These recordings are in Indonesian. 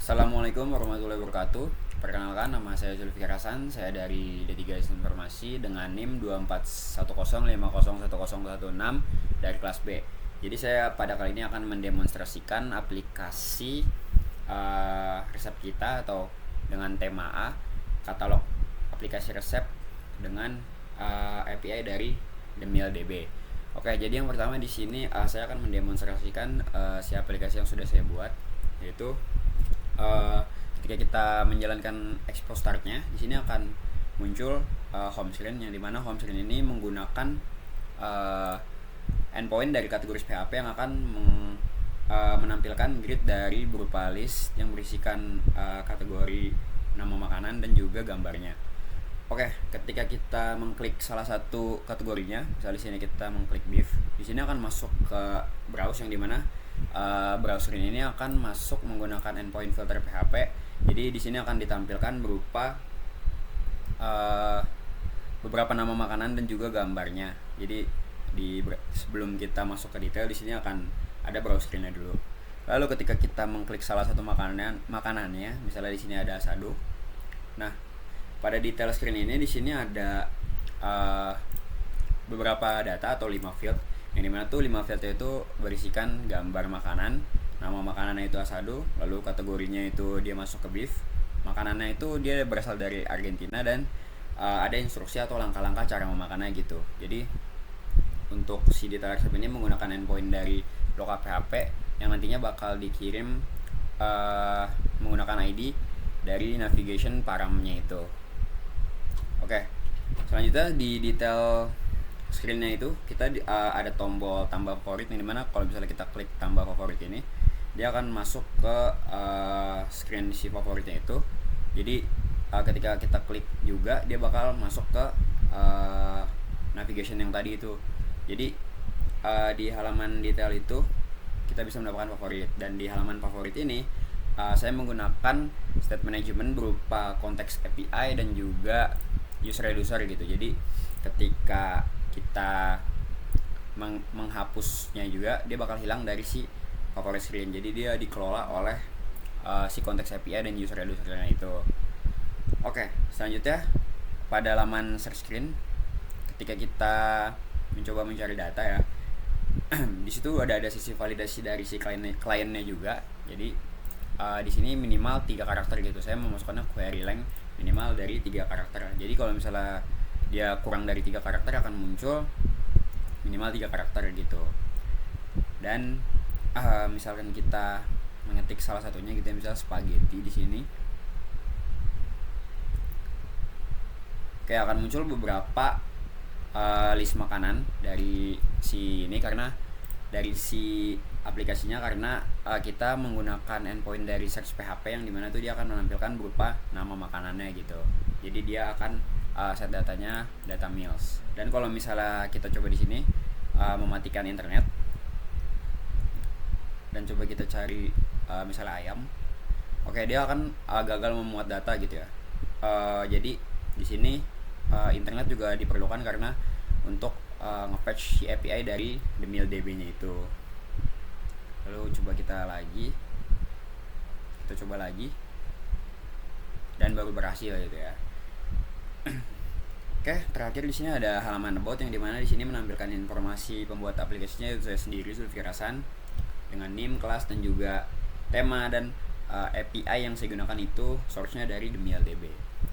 Assalamualaikum warahmatullahi wabarakatuh. Perkenalkan, nama saya Zulfikar Hasan. Saya dari D3 Informasi dengan NIM 2410501016 dari kelas B. Jadi saya pada kali ini akan mendemonstrasikan aplikasi resep kita atau dengan tema A, katalog aplikasi resep dengan API dari DemialDB. Oke, jadi yang pertama di sini saya akan mendemonstrasikan si aplikasi yang sudah saya buat, yaitu ketika kita menjalankan export startnya, di sini akan muncul home screen, yang dimana home screen ini menggunakan endpoint dari kategori PHP yang akan menampilkan grid dari berupa list yang berisikan kategori nama makanan dan juga gambarnya. Oke, ketika kita mengklik salah satu kategorinya, misalnya di sini kita mengklik beef, di sini akan masuk ke browse, yang dimana browser ini akan masuk menggunakan endpoint filter PHP. Jadi di sini akan ditampilkan berupa beberapa nama makanan dan juga gambarnya. Jadi sebelum kita masuk ke detail, di sini akan ada browsernya dulu. Lalu ketika kita mengklik salah satu makanannya, misalnya di sini ada asado. Nah, pada detail screen ini di sini ada beberapa data atau 5 field, yang dimana tuh 5 field itu berisikan gambar makanan, nama makanannya itu asado, lalu kategorinya itu dia masuk ke beef, makanannya itu dia berasal dari Argentina, dan ada instruksi atau langkah-langkah cara memakannya gitu. Jadi untuk si detail resep ini menggunakan endpoint dari local PHP yang nantinya bakal dikirim menggunakan ID dari navigation paramnya itu. Oke, selanjutnya di detail screennya itu kita ada tombol tambah favorit, yang dimana kalau misalnya kita klik tambah favorit ini, dia akan masuk ke screen si favoritnya itu. Jadi ketika kita klik juga, dia bakal masuk ke navigation yang tadi itu. Jadi di halaman detail itu kita bisa mendapatkan favorit, dan di halaman favorit ini saya menggunakan state management berupa konteks API dan juga user reducer gitu. Jadi ketika kita menghapusnya juga, dia bakal hilang dari si favorit screen. Jadi dia dikelola oleh si konteks API dan user reducernya itu. Oke, selanjutnya pada halaman search screen, ketika kita mencoba mencari data ya, di situ ada sisi validasi dari si kliennya juga. Jadi di sini minimal 3 karakter gitu. Saya memasukkannya query length minimal dari 3 karakter. Jadi kalau misalnya dia kurang dari 3 karakter, akan muncul minimal 3 karakter gitu. Dan misalkan kita mengetik salah satunya gitu ya, misalnya spaghetti di sini. Oke, akan muncul beberapa list makanan dari si ini, karena dari si aplikasinya, karena kita menggunakan endpoint dari search PHP, yang dimana tuh dia akan menampilkan berupa nama makanannya gitu. Jadi dia akan set datanya data meals. Dan kalau misalnya kita coba di sini mematikan internet dan coba kita cari misalnya ayam, oke, dia akan gagal memuat data gitu ya. Jadi di sini internet juga diperlukan karena untuk nge-fetch si API dari DemialDB-nya itu. Lalu coba kita coba lagi, dan baru berhasil gitu ya. Oke, terakhir di sini ada halaman about, yang dimana di sini menampilkan informasi pembuat aplikasinya, itu saya sendiri, Zulfikar Hasan, dengan NIM, kelas, dan juga tema, dan API yang saya gunakan itu source-nya dari DemialDB.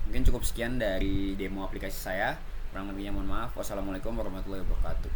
Mungkin cukup sekian dari demo aplikasi saya. Kurang lebihnya mohon maaf. Wassalamualaikum warahmatullahi wabarakatuh.